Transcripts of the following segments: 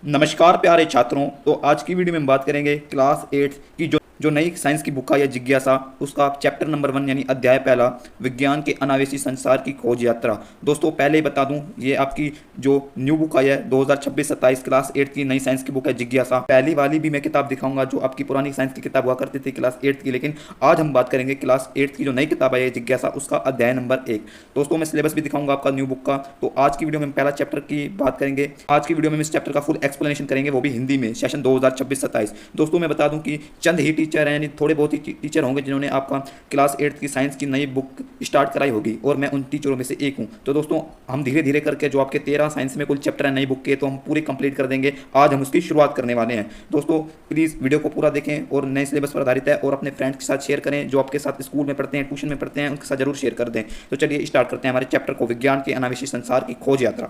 नमस्कार प्यारे छात्रों। तो आज की वीडियो में हम बात करेंगे क्लास 8 की जो नई साइंस की बुक है या जिज्ञासा, उसका चैप्टर नंबर 1 यानी अध्याय पहला, विज्ञान के अनावेशी संसार की खोज यात्रा। दोस्तों पहले ही बता दूं, ये आपकी जो न्यू बुक आई है 2026-27 क्लास 8 की नई साइंस की बुक है जिज्ञासा। पहली वाली भी मैं किताब दिखाऊंगा जो आपकी पुरानी साइंस की किताब हुआ करती थी क्लास 8 की, लेकिन आज हम बात करेंगे क्लास 8 की जो नई किताब है जिज्ञासा, उसका अध्याय नंबर 1। दोस्तों मैं सिलेबस भी दिखाऊंगा आपका न्यू बुक का। तो आज की वीडियो में हम पहला चैप्टर की बात करेंगे। आज की वीडियो में इस चैप्टर का फुल एक्सप्लेनेशन करेंगे, वो भी हिंदी में, सेशन 2026-27। दोस्तों मैं बता दूं कि चंद ही टीचर हैं, यानी थोड़े बहुत ही टीचर होंगे जिन्होंने आपका क्लास 8 की साइंस की नई बुक स्टार्ट कराई होगी, और मैं उन टीचरों में से एक हूं। तो दोस्तों हम धीरे धीरे करके जो आपके 13 साइंस में कुल चैप्टर है नई बुक के, तो हम पूरे कंप्लीट कर देंगे। आज हम उसकी शुरुआत करने वाले हैं। दोस्तों प्लीज़ वीडियो को पूरा देखें और नए सिलेबस पर आधारित है, और अपने फ्रेंड्स के साथ शेयर करें जो आपके साथ स्कूल में पढ़ते हैं, ट्यूशन में पढ़ते हैं, उनके साथ जरूर शेयर कर दें। तो चलिए स्टार्ट करते हैं हमारे चैप्टर को, विज्ञान के अनावेशी संसार की खोज यात्रा।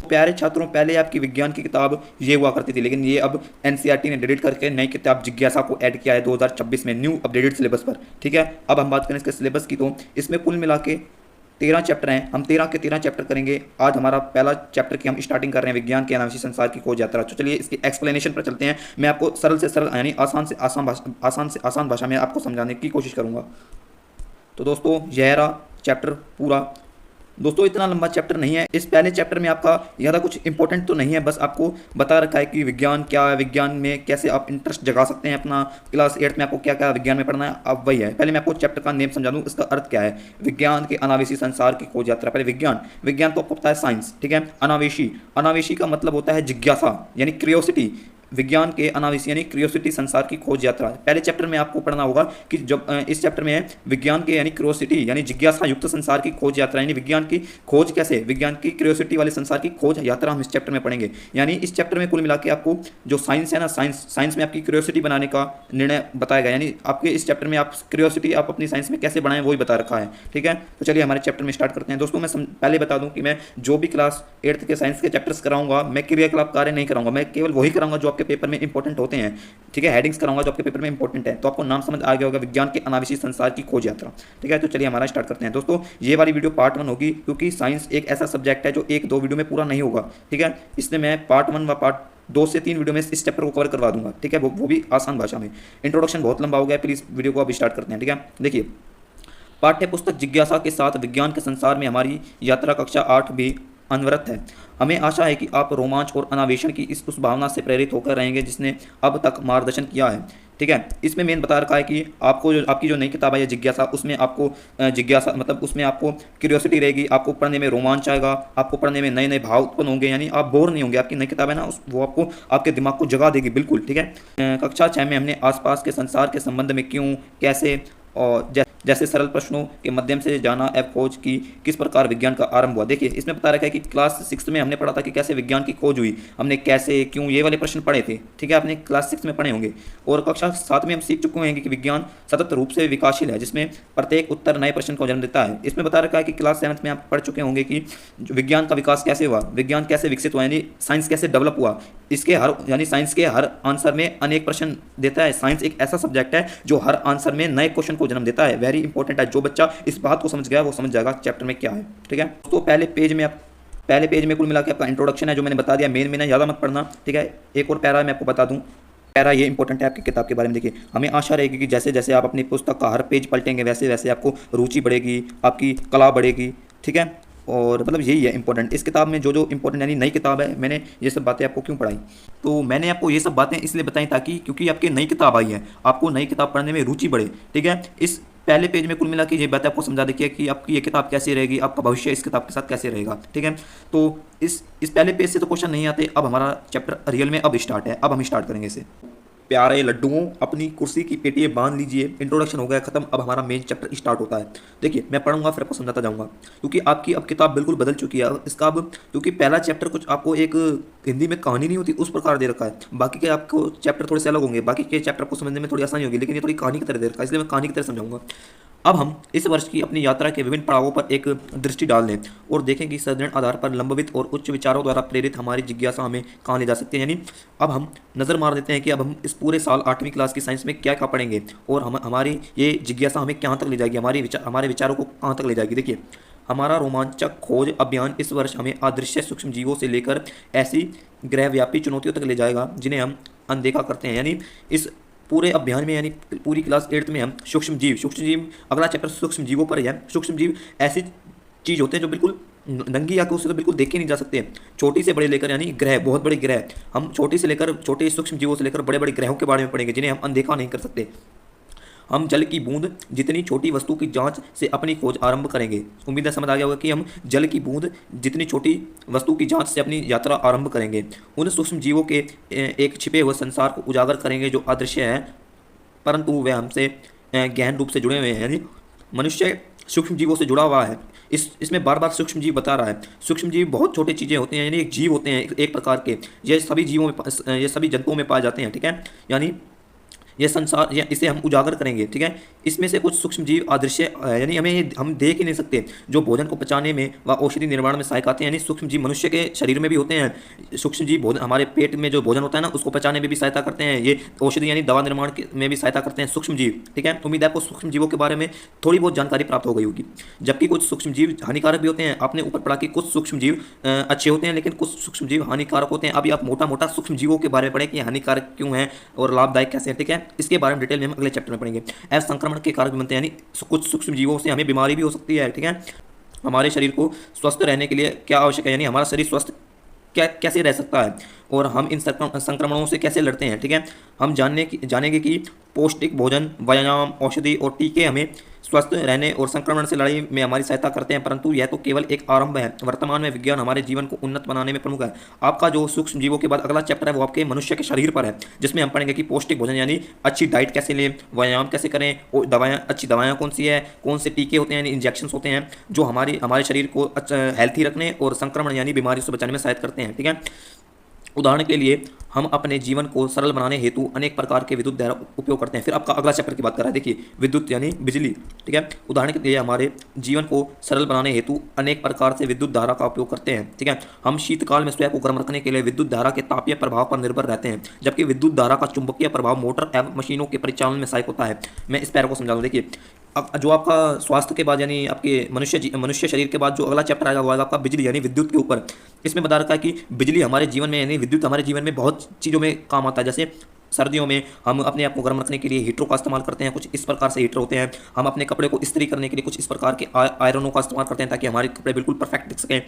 प्यारे छात्रों, पहले आपकी विज्ञान की किताब ये हुआ करती थी, लेकिन ये अब एनसीईआरटी ने डिलीट करके नई किताब जिज्ञासा को ऐड किया है 2026 में न्यू अपडेटेड सिलेबस पर। ठीक है, अब हम बात करें इसके सिलेबस की, तो इसमें कुल मिला के 13 चैप्टर हैं। हम 13 के 13 चैप्टर करेंगे। आज हमारा पहला चैप्टर की हम स्टार्टिंग कर रहे हैं, विज्ञान के अनावेशी संसार की खोज यात्रा। तो चलिए इसकी एक्सप्लेनेशन पर चलते हैं। मैं आपको सरल से सरल यानी आसान भाषा में आपको समझाने की कोशिश करूंगा। तो दोस्तों यह रहा चैप्टर पूरा। दोस्तों इतना लंबा चैप्टर नहीं है। इस पहले चैप्टर में आपका ज़्यादा कुछ इंपॉर्टेंट तो नहीं है, बस आपको बता रखा है कि विज्ञान क्या है, विज्ञान में कैसे आप इंटरेस्ट जगा सकते हैं अपना। क्लास 8 में आपको क्या क्या विज्ञान में पढ़ना है, अब वही है। पहले मैं आपको चैप्टर का नेम समझा दूँ, इसका अर्थ क्या है। विज्ञान के अनावेशी संसार की खोज यात्रा। पहले विज्ञान, विज्ञान तो आपको पता है साइंस, ठीक है। अनावेशी, अनावेशी का मतलब होता है जिज्ञासा यानी क्रियोसिटी। विज्ञान के अनावेशी यानी क्रियोसिटी संसार की खोज यात्रा। पहले चैप्टर में आपको पढ़ना होगा कि जब इस चैप्टर में है विज्ञान के यानी क्रियोसिटी यानी जिज्ञासा युक्त संसार की खोज यात्रा, यानी विज्ञान की खोज कैसे, विज्ञान की क्रियोसिटी वाले संसार की खोज यात्रा हम इस चैप्टर में पढ़ेंगे। यानी इस चैप्टर में कुल मिला के आपको जो साइंस है ना, साइंस में आपकी क्रियोसिटी बनाने का निर्णय बताएगा। यानी आपके इस चैप्टर में आप क्रियोसिटी आप अपनी साइंस में कैसे बनाएं वही बता रखा है। ठीक है, तो चलिए हमारे चैप्टर में स्टार्ट करते हैं। दोस्तों मैं पहले बता दूं कि मैं जो भी क्लास 8 के साइंस के चैप्टर्स कराऊंगा, मैं क्रियाकलाप कार्य नहीं कराऊंगा, मैं केवल वही कराऊंगा जो आपके पेपर में इंपॉर्टेंट होते हैं। ठीक है, हेडिंग्स कराऊंगा जो आपके पेपर में इंपॉर्टेंट है। तो आपको नाम समझ आ गया होगा, विज्ञान के अनावेशी संसार की खोज यात्रा। ठीक है, तो चलिए हमारा स्टार्ट करते हैं। दोस्तों ये वाली वीडियो पार्ट 1 होगी, क्योंकि साइंस एक ऐसा सब्जेक्ट है जो 1-2 वीडियो में पूरा नहीं होगा। ठीक है, इसलिए मैं पार्ट 1 व पार्ट 2 से 3 वीडियो में इस चैप्टर को कवर करवा दूंगा। ठीक है, वो भी आसान भाषा में। इंट्रोडक्शन बहुत लंबा हो गया, प्लीज वीडियो को अब स्टार्ट करते हैं। ठीक है, देखिए पाठ्य पुस्तक जिज्ञासा के साथ विज्ञान के संसार में हमारी यात्रा कक्षा 8 भी अनवरत है। हमें आशा है कि आप रोमांच और अनावेशन की उस भावना से प्रेरित होकर रहेंगे जिसने अब तक मार्गदर्शन किया है। ठीक है, इसमें मेन बता रखा है कि आपको जो आपकी जो नई किताब है जिज्ञासा, उसमें आपको जिज्ञासा मतलब उसमें आपको क्यूरियोसिटी रहेगी, आपको पढ़ने में रोमांच आएगा, आपको पढ़ने में नए नए भाव उत्पन्न होंगे, यानी आप बोर नहीं होंगे। आपकी नई किताब है ना, वो आपको आपके दिमाग को जगा देगी बिल्कुल। ठीक है, कक्षा 6 में हमने आसपास के संसार के संबंध में क्यों, कैसे और जैसे सरल प्रश्नों के माध्यम से जाना एवं खोज की किस प्रकार विज्ञान का आरंभ हुआ। देखिए इसमें बता रखा है कि क्लास 6 में हमने पढ़ा था कि कैसे विज्ञान की खोज हुई, हमने कैसे क्यों ये वाले प्रश्न पढ़े थे। ठीक है, आपने क्लास 6 में पढ़े होंगे। और कक्षा 7 में हम सीख चुके होंगे कि विज्ञान सतत रूप से विकासशील है, जिसमें प्रत्येक उत्तर नए प्रश्न को जन्म देता है। इसमें बता रखा है कि क्लास 7 में आप पढ़ चुके होंगे कि विज्ञान का विकास कैसे हुआ, विज्ञान कैसे विकसित हुआ, यानी साइंस कैसे डेवलप हुआ। इसके हर यानी साइंस के हर आंसर में अनेक प्रश्न देता है। साइंस एक ऐसा सब्जेक्ट है जो हर आंसर में नए क्वेश्चन को जन्म देता है। वेरी इंपॉर्टेंट है, जो बच्चा इस बात को समझ गया वो समझ जाएगा चैप्टर में क्या है। ठीक है, तो पहले पेज में कुल मिला के आपका इंट्रोडक्शन है जो मैंने बता दिया। मेन है, ज़्यादा मत पढ़ना। ठीक है, एक और पैरा मैं आपको बता दूं, पैरा ये इंपॉर्टेंट है आपकी किताब के बारे में। देखिए हमें आशा रहेगी कि जैसे जैसे आप अपनी पुस्तक का हर पेज पलटेंगे वैसे वैसे आपको रुचि बढ़ेगी, आपकी कला बढ़ेगी। ठीक है, और मतलब यही है इंपॉर्टेंट इस किताब में, जो जो इंपॉर्टेंट यानी नई किताब है। मैंने ये सब बातें आपको क्यों पढ़ाई, तो मैंने आपको ये सब बातें इसलिए बताई ताकि क्योंकि आपकी नई किताब आई है, आपको नई किताब पढ़ने में रुचि बढ़े। ठीक है, इस पहले पेज में कुल मिला के ये बातें आपको समझा देखिए कि आपकी ये किताब कैसी रहेगी, आपका भविष्य इस किताब के साथ कैसे रहेगा। ठीक है, तो इस पहले पेज से तो क्वेश्चन नहीं आते। अब हमारा चैप्टर रियल में अब स्टार्ट है, अब हम स्टार्ट करेंगे इसे। प्यारे लड्डुओं, अपनी कुर्सी की पेटियाँ बांध लीजिए। इंट्रोडक्शन हो गया खत्म, अब हमारा मेन चैप्टर स्टार्ट होता है। देखिए मैं पढ़ूंगा फिर आपको समझाता जाऊंगा, क्योंकि आपकी अब किताब बिल्कुल बदल चुकी है। इसका अब क्योंकि पहला चैप्टर कुछ आपको एक हिंदी में कहानी नहीं होती उस प्रकार दे रखा है, बाकी के आपको चैप्टर थोड़े से अलग होंगे, बाकी के चैप्टर को समझने में थोड़ी आसानी होगी, लेकिन ये थोड़ी कहानी की तरह दे रखा है, इसलिए मैं कहानी की तरह समझाऊंगा। अब हम इस वर्ष की अपनी यात्रा के विभिन्न पड़ावों पर एक दृष्टि डाल लें और देखें कि सदृढ़ आधार पर लंबवित और उच्च विचारों द्वारा प्रेरित हमारी जिज्ञासा हमें कहाँ ले जा सकती है। यानी अब हम नज़र मार देते हैं कि अब हम इस पूरे साल 8वीं क्लास की साइंस में क्या क्या पढ़ेंगे और हमारी ये जिज्ञासा हमें कहाँ तक ले जाएगी, हमारे विचारों को कहाँ तक ले जाएगी। देखिए हमारा रोमांचक खोज अभियान इस वर्ष हमें अदृश्य सूक्ष्म जीवों से लेकर ऐसी ग्रहव्यापी चुनौतियों तक ले जाएगा जिन्हें हम अनदेखा करते हैं। यानी इस पूरे अभियान में, यानी पूरी क्लास 8th में हम सूक्ष्म जीव, अगला चैप्टर सूक्ष्म जीवों पर है। सूक्ष्म जीव ऐसी चीज़ होते हैं जो बिल्कुल नंगी आंखों से तो बिल्कुल देखे नहीं जा सकते। छोटी से बड़े लेकर, यानी ग्रह, बहुत बड़े ग्रह, हम छोटे सूक्ष्म जीवों से लेकर बड़े बड़े ग्रहों के बारे में पढ़ेंगे जिन्हें हम अनदेखा नहीं कर सकते। हम जल की बूंद जितनी छोटी वस्तु की जांच से अपनी खोज आरंभ करेंगे। उम्मीद है समझ आ गया होगा कि हम जल की बूंद जितनी छोटी वस्तु की जांच से अपनी यात्रा आरंभ करेंगे। उन सूक्ष्म जीवों के एक छिपे हुए संसार को उजागर करेंगे जो अदृश्य है परंतु वे हमसे गहन रूप से जुड़े हुए हैं। यानी मनुष्य सूक्ष्म जीवों से जुड़ा हुआ है। इसमें बार बार सूक्ष्म जीव बता रहा है। सूक्ष्म जीव बहुत छोटे चीज़ें होती हैं, यानी एक जीव होते हैं एक प्रकार के। ये सभी जंतुओं में पाए जाते हैं, ठीक है। यानी ये संसार, इसे हम उजागर करेंगे, ठीक है। इसमें से कुछ सूक्ष्म जीव अदृश्य, यानी हम देख ही नहीं सकते, जो भोजन को पचाने में व औषधि निर्माण में सहायक आते हैं। यानी सूक्ष्म जीव मनुष्य के शरीर में भी होते हैं। सूक्ष्म जीव भोजन, हमारे पेट में जो भोजन होता है ना, उसको पचाने में भी सहायता करते हैं। ये औषधि यानी दवा निर्माण में भी सहायता करते हैं सूक्ष्म जीव, ठीक है। उम्मीद है आपको सूक्ष्म जीवों के बारे में थोड़ी बहुत जानकारी प्राप्त हो गई होगी। जबकि कुछ सूक्ष्म जीव हानिकारक भी होते हैं। आपने ऊपर पढ़ा कि कुछ सूक्ष्म जीव अच्छे होते हैं लेकिन कुछ सूक्ष्म जीव हानिकारक होते हैं। अभी आप मोटा मोटा सूक्ष्म जीवों के बारे में पढ़ें कि हानिकारक क्यों है और लाभदायक कैसे हैं, ठीक है। इसके बारे में डिटेल में हम अगले चैप्टर में पढ़ेंगे। ऐसे संक्रमण के कारक भी बनते हैं, यानी कुछ सूक्ष्म जीवों से हमें बीमारी भी हो सकती है, ठीक है। हमारे शरीर को स्वस्थ रहने के लिए क्या आवश्यक है, यानी हमारा शरीर स्वस्थ कैसे रह सकता है और हम इन संक्रमणों से कैसे लड़ते हैं, ठीक है। हम जानेंगे कि पौष्टिक भोजन, व्यायाम, औषधि और टीके हमें स्वस्थ रहने और संक्रमण से लड़ाई में हमारी सहायता करते हैं, परंतु यह तो केवल एक आरंभ है। वर्तमान में विज्ञान हमारे जीवन को उन्नत बनाने में प्रमुख है। आपका जो सूक्ष्म जीवों के बाद अगला चैप्टर है वो आपके मनुष्य के शरीर पर है, जिसमें हम पढ़ेंगे कि पौष्टिक भोजन यानी अच्छी डाइट कैसे लें, व्यायाम कैसे करें, और अच्छी दवाएँ कौन सी है, कौन से टीके होते हैं यानी इंजेक्शन होते हैं जो हमारे शरीर को हेल्थी रखने और संक्रमण यानी बीमारी से बचाने में सहायता करते हैं, ठीक है। उदाहरण के लिए हम अपने जीवन को सरल बनाने हेतु अनेक प्रकार के विद्युत धारा उपयोग करते हैं। फिर आपका अगला चैप्टर की बात कर रहा है, देखिए विद्युत यानी बिजली, ठीक है। उदाहरण के लिए हमारे जीवन को सरल बनाने हेतु अनेक प्रकार से विद्युत धारा का उपयोग करते हैं, ठीक है। हम शीतकाल में स्वयं को गर्म रखने के लिए विद्युत धारा के तापीय प्रभाव पर निर्भर रहते हैं, जबकि विद्युत धारा का चुंबकीय प्रभाव मोटर एवं मशीनों के परिचालन में सहायक होता है। मैं इस पैर को समझा दूँ, देखिए अब जो आपका स्वास्थ्य के बाद यानी आपके मनुष्य शरीर के बाद जो अगला चैप्टर आएगा वो आएगा आपका बिजली यानी विद्युत के ऊपर। इसमें बता रखा है कि बिजली हमारे जीवन में यानी विद्युत हमारे जीवन में बहुत चीज़ों में काम आता है। जैसे सर्दियों में हम अपने आप को गर्म रखने के लिए हीटरों का इस्तेमाल करते हैं, कुछ इस प्रकार से हीटर होते हैं। हम अपने कपड़े को इस्त्री करने के लिए कुछ इस प्रकार के आयरनों का इस्तेमाल करते हैं ताकि हमारे कपड़े बिल्कुल परफेक्ट दिख सकें।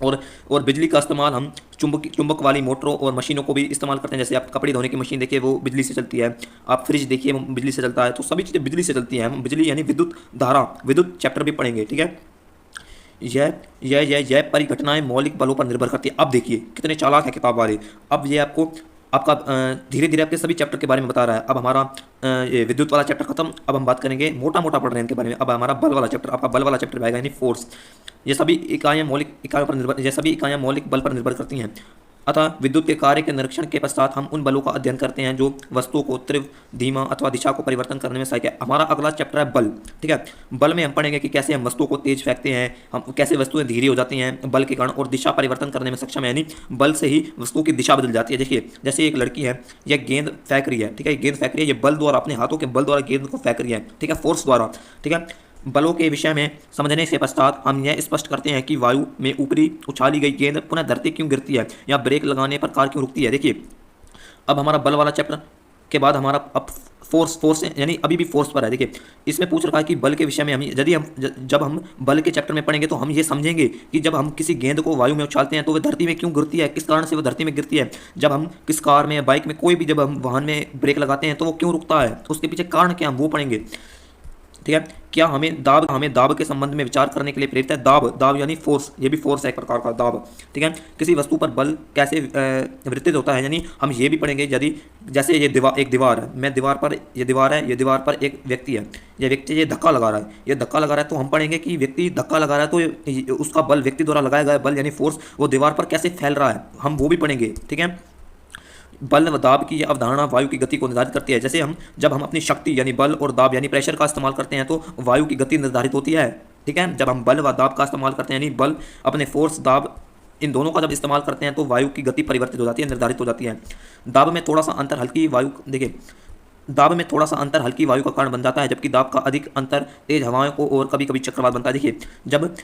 और बिजली का इस्तेमाल हम चुंबक वाली मोटरों और मशीनों को भी इस्तेमाल करते हैं। जैसे आप कपड़े धोने की मशीन देखिए वो बिजली से चलती है, आप फ्रिज देखिए वो बिजली से चलता है, तो सभी चीज़ें बिजली से चलती हैं। हम बिजली यानी विद्युत धारा, विद्युत चैप्टर भी पढ़ेंगे, ठीक है। यह परिघटनाएं मौलिक बलों पर निर्भर करती है। अब देखिए कितने चालाक है किताब वाले। अब ये आपका धीरे धीरे आपके सभी चैप्टर के बारे में बता रहा है। अब हमारा ये विद्युत वाला चैप्टर खत्म, अब हम बात करेंगे मोटा पढ़ रहे हैं इनके बारे में। अब हमारा बल वाला चैप्टर, आपका बल वाला चैप्टर आएगा यानी फोर्स। ये सभी इकाइयाँ मौलिक बल पर निर्भर करती हैं। अतः विद्युत के कार्य के निरीक्षण के पश्चात हम उन बलों का अध्ययन करते हैं जो वस्तुओं को तीव्र, धीमा अथवा दिशा को परिवर्तन करने में सहायक है। हमारा अगला चैप्टर है बल, ठीक है। बल में हम पढ़ेंगे कि कैसे हम वस्तुओं को तेज फेंकते हैं, हम कैसे वस्तुएं धीरे हो जाती हैं बल के कारण, और दिशा परिवर्तन करने में सक्षम है, यानी बल से ही वस्तु की दिशा बदल जाती है। देखिए जैसे एक लड़की है, यह गेंद फेंक रही है, ठीक है, गेंद फेंक रही है, ये बल द्वारा, अपने हाथों के बल द्वारा गेंद को फेंक रही है, ठीक है, फोर्स द्वारा, ठीक है। बलों के विषय में समझने से पश्चात हम यह स्पष्ट करते हैं कि वायु में ऊपरी उछाली गई गेंद पुनः धरती क्यों गिरती है या ब्रेक लगाने पर कार क्यों रुकती है। देखिए अब हमारा बल वाला चैप्टर के बाद हमारा अब फोर्स यानी अभी भी फोर्स पर है। देखिए इसमें पूछ रखा है कि बल के विषय में जब हम बल के चैप्टर में पढ़ेंगे तो हम ये समझेंगे कि जब हम किसी गेंद को वायु में उछालते हैं तो वह धरती में क्यों गिरती है, किस कारण से वो धरती में गिरती है। जब हम किस कार में, बाइक में, कोई भी जब हम वाहन में ब्रेक लगाते हैं तो वो क्यों रुकता है, उसके पीछे कारण क्या, हम वो पढ़ेंगे, ठीक है। क्या हमें दाब के संबंध में विचार करने के लिए प्रेरित है। दाब यानी फोर्स, ये भी फोर्स है एक प्रकार का दाब, ठीक है। किसी वस्तु पर बल कैसे वितरित होता है, यानी हम ये भी पढ़ेंगे। यदि जैसे ये एक दीवार है, मैं दीवार पर, ये दीवार पर एक व्यक्ति है, ये व्यक्ति ये धक्का लगा रहा है, तो हम पढ़ेंगे कि व्यक्ति धक्का लगा रहा है तो उसका बल, व्यक्ति द्वारा लगाया गया बल यानी फोर्स वो दीवार पर कैसे फैल रहा है, हम वो भी पढ़ेंगे, ठीक है। बल व दाब की यह अवधारणा वायु की गति को निर्धारित करती है। जैसे जब हम अपनी शक्ति यानी बल और दाब यानी प्रेशर का इस्तेमाल करते हैं तो वायु की गति निर्धारित होती है, ठीक है। जब हम बल व दाब का इस्तेमाल करते हैं यानी बल अपने फोर्स, दाब, इन दोनों का जब इस्तेमाल करते हैं तो वायु की गति परिवर्तित हो जाती है, निर्धारित हो जाती है। दाब में थोड़ा सा अंतर, हल्की वायु, देखिए दाब में थोड़ा सा अंतर हल्की वायु का कारण बन जाता है, जबकि दाब का अधिक अंतर तेज हवाओं को और कभी कभी चक्रवात बनता है। देखिए, जब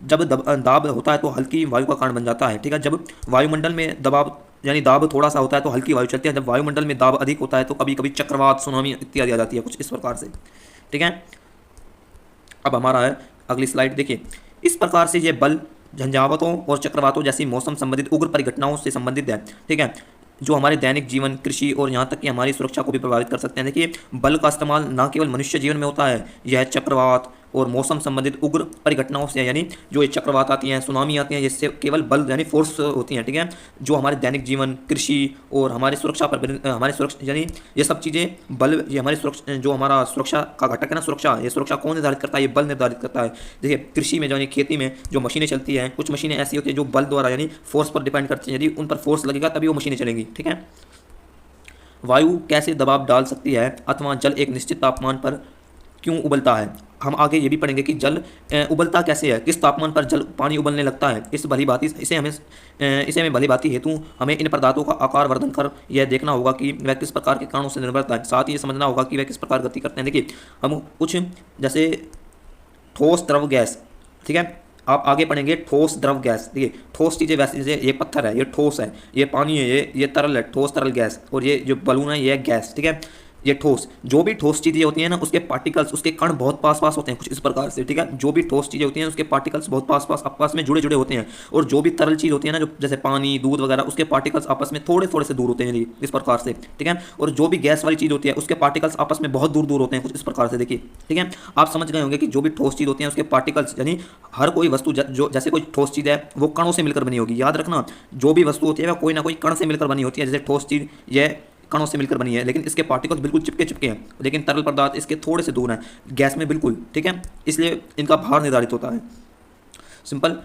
जब दाब होता है तो हल्की वायु का कारण बन जाता है, ठीक है। जब वायुमंडल में दबाव यानी दाब थोड़ा सा होता है तो हल्की वायु चलती है, जब वायुमंडल में दाब अधिक होता है तो कभी कभी चक्रवात, सुनामी इत्यादि आ जाती है, कुछ इस प्रकार से, ठीक है। अब हमारा है अगली स्लाइड, देखिए। इस प्रकार से ये बल झंझावातों और चक्रवातों जैसी मौसम संबंधित उग्र परिघटनाओं से संबंधित है, ठीक है, जो हमारे दैनिक जीवन, कृषि और यहाँ तक कि हमारी सुरक्षा को भी प्रभावित कर सकते हैं। देखिए, बल का इस्तेमाल न केवल मनुष्य जीवन में होता है, यह चक्रवात और मौसम संबंधित उग्र परिघटनाओं से, यानी जो ये चक्रवात आती हैं, सुनामी आती हैं, जिससे केवल बल यानी फोर्स होती हैं, ठीक है, जो हमारे दैनिक जीवन, कृषि और हमारी सुरक्षा पर, हमारी सुरक्षा यानी ये सब चीज़ें बल, ये हमारी सुरक्षा, जो हमारा सुरक्षा का घटक है ना, सुरक्षा, ये सुरक्षा कौन निर्धारित करता है? ये बल निर्धारित करता है। देखिए, कृषि में यानी खेती में जो मशीनें चलती हैं, कुछ मशीनें ऐसी होती हैं जो बल द्वारा यानी फोर्स पर डिपेंड करती हैं, यदि उन पर फोर्स लगेगा तभी वो मशीनें चलेंगी, ठीक है। वायु कैसे दबाव डाल सकती है अथवा जल एक निश्चित तापमान पर क्यों उबलता है? हम आगे ये भी पढ़ेंगे कि जल उबलता कैसे है, किस तापमान पर जल पानी उबलने लगता है। इसे हमें भली भांति हेतु हमें इन पदार्थों का आकार वर्धन कर यह देखना होगा कि वह किस प्रकार के कारणों से निर्भर है। साथ ही ये समझना होगा कि वह किस प्रकार गति करते हैं। देखिए, हम कुछ जैसे ठोस, द्रव, गैस, ठीक है, आप आगे पढ़ेंगे ठोस, द्रव, गैस। देखिए, ठोस चीज़ें वैसे जैसे ये पत्थर है, ये ठोस है, ये पानी है, ये तरल है, ठोस तरल गैस, और ये जो बलून है ये है गैस, ठीक है। ये ठोस, जो भी ठोस चीज़ें होती हैं ना, उसके पार्टिकल्स, उसके कण बहुत पास पास होते हैं, कुछ इस प्रकार से, ठीक है। जो भी ठोस चीज़ें होती हैं उसके पार्टिकल्स बहुत पास पास आपस में जुड़े जुड़े होते हैं, और जो भी तरल चीज़ होती है ना, जो जैसे पानी, दूध वगैरह, उसके पार्टिकल्स आपस में थोड़े थोड़े से दूर होते हैं, जी, इस प्रकार से, ठीक है। और जो भी गैस वाली चीज़ होती है उसके पार्टिकल्स आपस में बहुत दूर दूर होते हैं, कुछ इस प्रकार से, देखिए, ठीक है। आप समझ गए होंगे कि जो भी ठोस चीज़ होती है उसके पार्टिकल्स, यानी हर कोई वस्तु जो जैसे कोई ठोस चीज़ है वो कणों से मिलकर बनी होगी। याद रखना, जो भी वस्तु होती है वह कोई ना कोई कण से मिलकर बनी होती है। जैसे ठोस चीज़ यह कणों से मिलकर बनी है, लेकिन इसके पार्टिकल्स बिल्कुल चिपके चिपके हैं, लेकिन तरल पदार्थ इसके थोड़े से दूर हैं, गैस में बिल्कुल, ठीक है, इसलिए इनका भार निर्धारित होता है। सिंपल,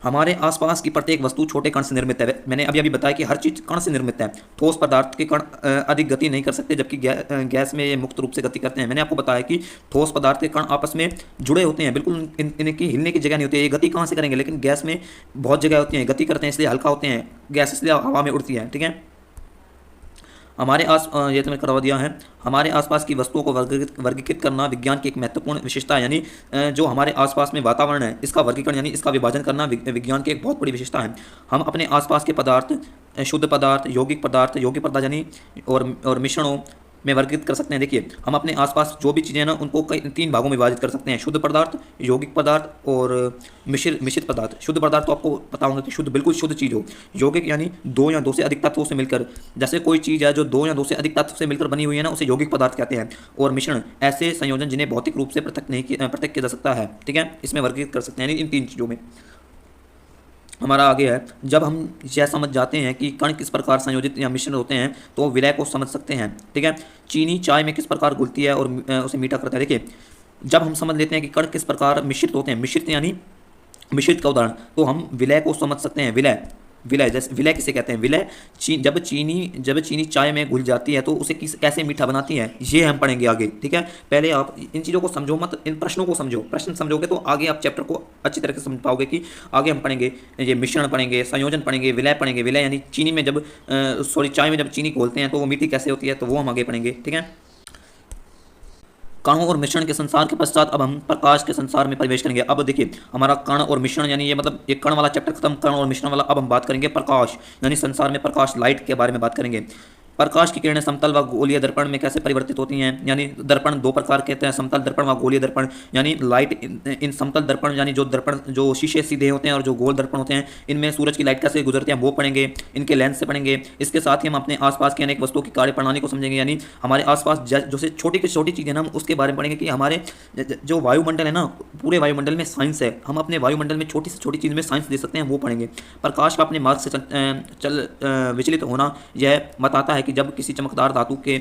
हमारे आसपास की प्रत्येक वस्तु छोटे कण से निर्मित है। मैंने अभी बताया कि हर चीज़ कण से निर्मित है। ठोस पदार्थ के कण अधिक गति नहीं कर सकते, जबकि गैस में ये मुक्त रूप से गति करते हैं। मैंने आपको बताया कि ठोस पदार्थ के कण आपस में जुड़े होते हैं, बिल्कुल इनकी हिलने की जगह नहीं होती है, ये गति कहाँ से करेंगे, लेकिन गैस में बहुत जगह होती हैं, गति करते हैं, इसलिए हल्का होते हैं, गैस इसलिए हवा में उड़ती है, ठीक है। ये तो मैंने करवा दिया है। हमारे आसपास की वस्तुओं को वर्गीकृत करना विज्ञान की एक महत्वपूर्ण विशेषता है, यानी जो हमारे आसपास में वातावरण है इसका वर्गीकरण यानी इसका विभाजन करना विज्ञान की एक बहुत बड़ी विशेषता है। हम अपने आसपास के पदार्थ, शुद्ध पदार्थ, यौगिक पदार्थ यानी और मिश्रणों में वर्गीकृत कर सकते हैं। देखिए, हम अपने आसपास जो भी चीज़ें हैं ना उनको कई 3 भागों में विभाजित कर सकते हैं: शुद्ध पदार्थ, यौगिक पदार्थ और मिश्रित पदार्थ। शुद्ध पदार्थ तो आपको पता होगा कि शुद्ध, बिल्कुल शुद्ध चीज़ हो। यौगिक यानी 2 या 2 से अधिक तत्वों से मिलकर, जैसे कोई चीज़ है जो 2 या 2 से अधिक तत्व से मिलकर बनी हुई है ना, उसे यौगिक पदार्थ कहते हैं। और मिश्रण ऐसे संयोजन जिन्हें भौतिक रूप से पृथक किया जा सकता है, ठीक है, इसमें वर्गीकृत कर सकते हैं, यानी इन 3 चीज़ों में। हमारा आगे है, जब हम यह समझ जाते हैं कि कण किस प्रकार संयोजित या मिश्रण होते हैं तो विलय को समझ सकते हैं, ठीक है। चीनी चाय में किस प्रकार घुलती है और उसे मीठा करता है। देखिए, जब हम समझ लेते हैं कि कण किस प्रकार मिश्रित होते हैं, मिश्रित यानी मिश्रित का उदाहरण, तो हम विलय को समझ सकते हैं। विलय जैसे, विलय किसे कहते हैं? विलय जब चीनी चाय में घुल जाती है तो उसे कैसे मीठा बनाती है, ये हम पढ़ेंगे आगे, ठीक है। पहले आप इन चीज़ों को समझो मत, इन प्रश्नों को समझो। प्रश्न समझोगे तो आगे आप चैप्टर को अच्छी तरह से समझ पाओगे कि आगे हम पढ़ेंगे ये मिश्रण पढ़ेंगे, संयोजन पढ़ेंगे, विलय पढ़ेंगे। विलय यानी चीनी में जब चाय में जब चीनी घोलते हैं तो वो मीठी कैसे होती है, तो वो हम आगे पढ़ेंगे, ठीक है। कणों और मिश्रण के संसार के पश्चात अब हम प्रकाश के संसार में प्रवेश करेंगे। अब देखिए, हमारा कण और मिश्रण यानी ये मतलब एक कण वाला चैप्टर खत्म, कण और मिश्रण वाला। अब हम बात करेंगे प्रकाश यानी संसार में प्रकाश, लाइट के बारे में बात करेंगे। प्रकाश की किरणें समतल व गोलीय दर्पण में कैसे परिवर्तित होती हैं, यानी दर्पण 2 प्रकार के हैं, समतल दर्पण व गोलीय दर्पण। यानी लाइट इन समतल दर्पण यानी जो दर्पण, जो शीशे सीधे होते हैं और जो गोल दर्पण होते हैं, इनमें सूरज की लाइट कैसे गुजरती है वो पढ़ेंगे, इनके लेंस से पढ़ेंगे। इसके साथ ही हम अपने आसपास की अनेक वस्तुओं की कार्य प्रणाली को समझेंगे, यानी हमारे आसपास जो से छोटी से छोटी चीज़ें ना, हम उसके बारे में पढ़ेंगे कि हमारे जो वायुमंडल है ना, पूरे वायुमंडल में साइंस है, हम अपने वायुमंडल में छोटी से छोटी चीज़ में साइंस दे सकते हैं, वो पढ़ेंगे। प्रकाश का अपने मार्ग से विचलित होना यह बताता है कि जब किसी चमकदार धातु के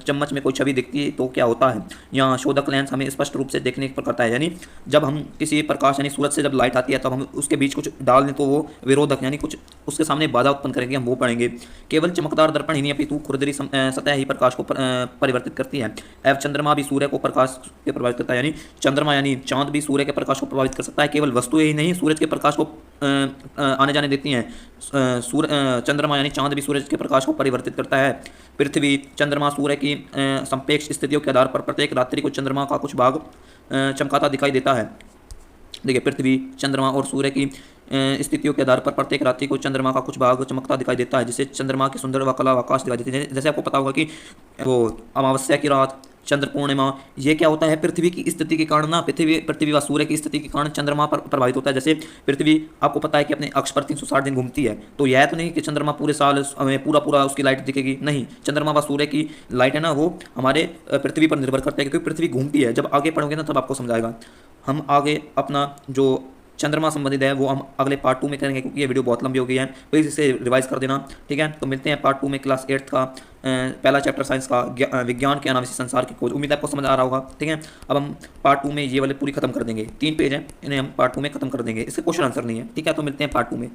चम्मच में कोई छवि दिखती है तो क्या होता है। यहाँ शोधक लेंस हमें स्पष्ट रूप से देखने पर करता है, यानी जब हम किसी प्रकाश यानी सूरज से जब लाइट आती है तब हम उसके बीच कुछ डाल दें तो वो विरोधक यानी कुछ उसके सामने बाधा उत्पन्न करेंगे, हम वो पढ़ेंगे। केवल चमकदार दर्पण ही नहीं अपितु खुरदरी सतह ही प्रकाश को परिवर्तित करती है। एवं चंद्रमा भी सूर्य को प्रकाश के प्रभावित करता है, यानी चंद्रमा यानी चांद भी सूर्य के प्रकाश को प्रभावित कर सकता है। केवल वस्तु ही नहीं सूरज के प्रकाश को आने जाने देती हैं। चंद्रमा यानी चांद भी सूरज के प्रकाश को परिवर्तित करता है। पृथ्वी, चंद्रमा, सूर्य की सापेक्ष स्थितियों के आधार पर प्रत्येक रात्रि को चंद्रमा का कुछ भाग चमकाता दिखाई देता है। देखिए, पृथ्वी, चंद्रमा और सूर्य की स्थितियों के आधार पर प्रत्येक रात्रि को चंद्रमा का कुछ भाग चमकता दिखाई देता है, जिससे चंद्रमा की सुंदर व कला आकाश दिखाई देती है। जैसे आपको पता होगा कि वो अमावस्या की रात, चंद्र पूर्णिमा, ये क्या होता है, पृथ्वी की स्थिति के कारण ना, पृथ्वी व सूर्य की स्थिति के कारण चंद्रमा पर प्रभावित होता है। जैसे पृथ्वी आपको पता है कि अपने अक्ष पर 360 दिन घूमती है, तो यह तो नहीं कि चंद्रमा पूरे साल हमें पूरा उसकी लाइट दिखेगी, नहीं। चंद्रमा व सूर्य की लाइट है ना, वो हमारे पृथ्वी पर निर्भर करता है, क्योंकि पृथ्वी घूमती है। जब आगे पढ़ोगे ना तब आपको समझाएगा। हम आगे अपना जो चंद्रमा संबंधित है वो हम अगले पार्ट 2 में करेंगे, क्योंकि ये वीडियो बहुत लंबी हो गई है। प्लीज़ इसे रिवाइज कर देना, ठीक है। तो मिलते हैं पार्ट 2 में, क्लास 8 का पहला चैप्टर साइंस का, विज्ञान के अनावश्यक संसार की खोज। उम्मीद है आपको समझ आ रहा होगा, ठीक है। अब हम पार्ट 2 में ये वाले पूरी खत्म कर देंगे। 3 पेज हैं, इन्हें हम पार्ट 2 में खत्म कर देंगे। इसके क्वेश्चन आंसर नहीं है, ठीक है। तो मिलते हैं पार्ट 2 में।